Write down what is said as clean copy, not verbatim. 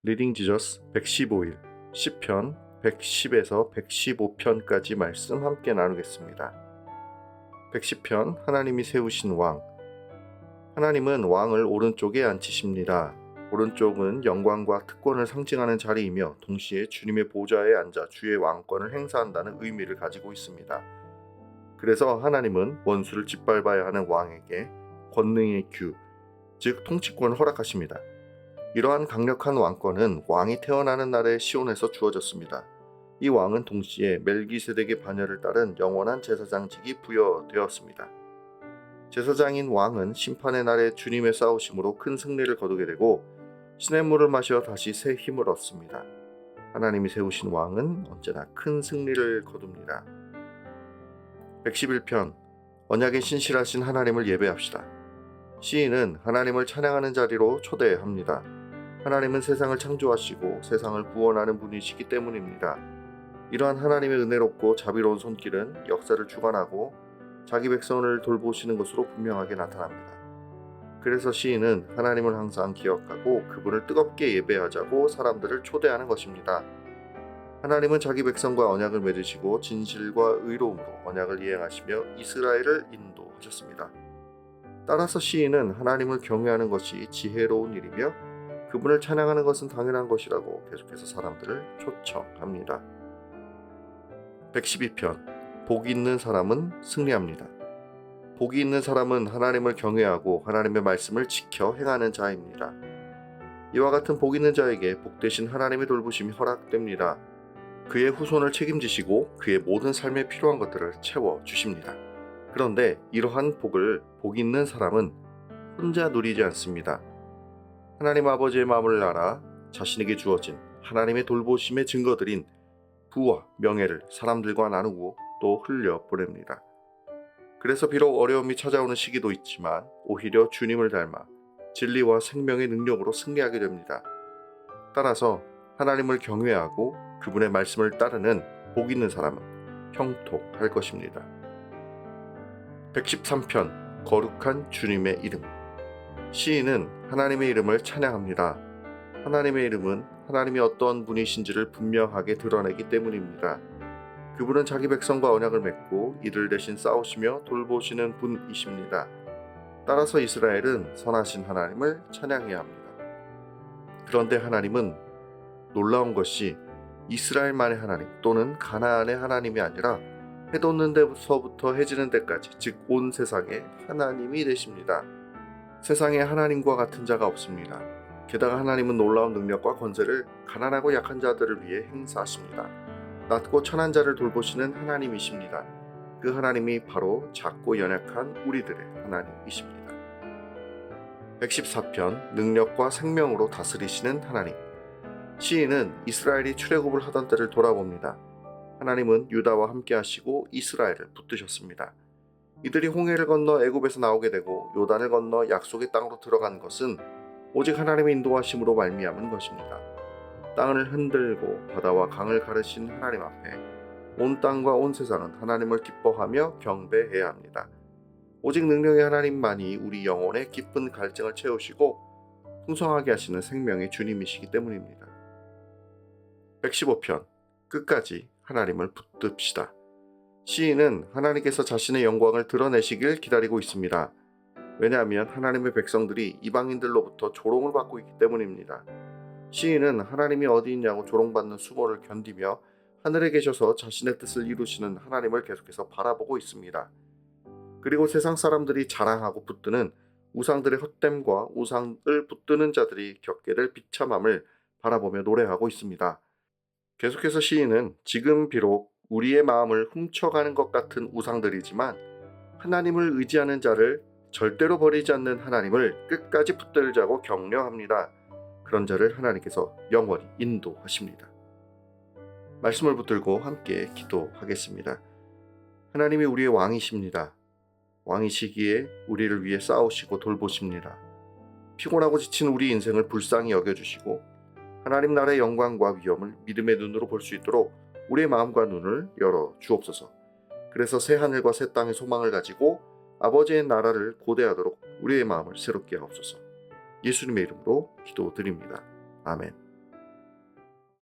리딩 지저스 115일 시편 110에서 115편까지 말씀 함께 나누겠습니다. 110편 하나님이 세우신 왕. 하나님은 왕을 오른쪽에 앉히십니다. 오른쪽은 영광과 특권을 상징하는 자리이며 동시에 주님의 보좌에 앉아 주의 왕권을 행사한다는 의미를 가지고 있습니다. 그래서 하나님은 원수를 짓밟아야 하는 왕에게 권능의 규, 즉 통치권을 허락하십니다. 이러한 강력한 왕권은 왕이 태어나는 날에 시온에서 주어졌습니다. 이 왕은 동시에 멜기세덱의 반열을 따른 영원한 제사장직이 부여되었습니다. 제사장인 왕은 심판의 날에 주님의 싸우심으로 큰 승리를 거두게 되고 시냇물을 마셔 다시 새 힘을 얻습니다. 하나님이 세우신 왕은 언제나 큰 승리를 거둡니다. 111편 언약의 신실하신 하나님을 예배합시다. 시인은 하나님을 찬양하는 자리로 초대합니다. 하나님은 세상을 창조하시고 세상을 구원하는 분이시기 때문입니다. 이러한 하나님의 은혜롭고 자비로운 손길은 역사를 주관하고 자기 백성을 돌보시는 것으로 분명하게 나타납니다. 그래서 시인은 하나님을 항상 기억하고 그분을 뜨겁게 예배하자고 사람들을 초대하는 것입니다. 하나님은 자기 백성과 언약을 맺으시고 진실과 의로움으로 언약을 이행하시며 이스라엘을 인도하셨습니다. 따라서 시인은 하나님을 경외하는 것이 지혜로운 일이며 그분을 찬양하는 것은 당연한 것이라고 계속해서 사람들을 초청합니다. 112편 복이 있는 사람은 승리합니다. 복이 있는 사람은 하나님을 경외하고 하나님의 말씀을 지켜 행하는 자입니다. 이와 같은 복 있는 자에게 복 대신 하나님의 돌보심이 허락됩니다. 그의 후손을 책임지시고 그의 모든 삶에 필요한 것들을 채워주십니다. 그런데 이러한 복을 복 있는 사람은 혼자 누리지 않습니다. 하나님 아버지의 마음을 알아 자신에게 주어진 하나님의 돌보심의 증거들인 부와 명예를 사람들과 나누고 또 흘려보냅니다. 그래서 비록 어려움이 찾아오는 시기도 있지만 오히려 주님을 닮아 진리와 생명의 능력으로 승리하게 됩니다. 따라서 하나님을 경외하고 그분의 말씀을 따르는 복 있는 사람은 형통할 것입니다. 113편 거룩한 주님의 이름. 시인은 하나님의 이름을 찬양합니다. 하나님의 이름은 하나님이 어떤 분이신지를 분명하게 드러내기 때문입니다. 그분은 자기 백성과 언약을 맺고 이들 대신 싸우시며 돌보시는 분이십니다. 따라서 이스라엘은 선하신 하나님을 찬양해야 합니다. 그런데 하나님은 놀라운 것이 이스라엘만의 하나님 또는 가나안의 하나님이 아니라 해 돋는 데서부터 해지는 데까지 즉 온 세상의 하나님이 되십니다. 세상에 하나님과 같은 자가 없습니다. 게다가 하나님은 놀라운 능력과 권세를 가난하고 약한 자들을 위해 행사하십니다. 낮고 천한 자를 돌보시는 하나님이십니다. 그 하나님이 바로 작고 연약한 우리들의 하나님이십니다. 114편 능력과 생명으로 다스리시는 하나님. 시인은 이스라엘이 출애굽을 하던 때를 돌아봅니다. 하나님은 유다와 함께 하시고 이스라엘을 붙드셨습니다. 이들이 홍해를 건너 애굽에서 나오게 되고 요단을 건너 약속의 땅으로 들어간 것은 오직 하나님의 인도하심으로 말미암은 것입니다. 땅을 흔들고 바다와 강을 가르신 하나님 앞에 온 땅과 온 세상은 하나님을 기뻐하며 경배해야 합니다. 오직 능력의 하나님만이 우리 영혼의 깊은 갈증을 채우시고 풍성하게 하시는 생명의 주님이시기 때문입니다. 115편 끝까지 하나님을 붙듭시다. 시인은 하나님께서 자신의 영광을 드러내시길 기다리고 있습니다. 왜냐하면 하나님의 백성들이 이방인들로부터 조롱을 받고 있기 때문입니다. 시인은 하나님이 어디 있냐고 조롱받는 수모를 견디며 하늘에 계셔서 자신의 뜻을 이루시는 하나님을 계속해서 바라보고 있습니다. 그리고 세상 사람들이 자랑하고 붙드는 우상들의 헛됨과 우상을 붙드는 자들이 겪게 될 비참함을 바라보며 노래하고 있습니다. 계속해서 시인은 지금 비록 우리의 마음을 훔쳐가는 것 같은 우상들이지만 하나님을 의지하는 자를 절대로 버리지 않는 하나님을 끝까지 붙들자고 격려합니다. 그런 자를 하나님께서 영원히 인도하십니다. 말씀을 붙들고 함께 기도하겠습니다. 하나님이 우리의 왕이십니다. 왕이시기에 우리를 위해 싸우시고 돌보십니다. 피곤하고 지친 우리 인생을 불쌍히 여겨주시고 하나님 나라의 영광과 위엄을 믿음의 눈으로 볼 수 있도록 우리의 마음과 눈을 열어 주옵소서. 그래서 새 하늘과 새 땅의 소망을 가지고 아버지의 나라를 고대하도록 우리의 마음을 새롭게 하옵소서. 예수님의 이름으로 기도드립니다. 아멘.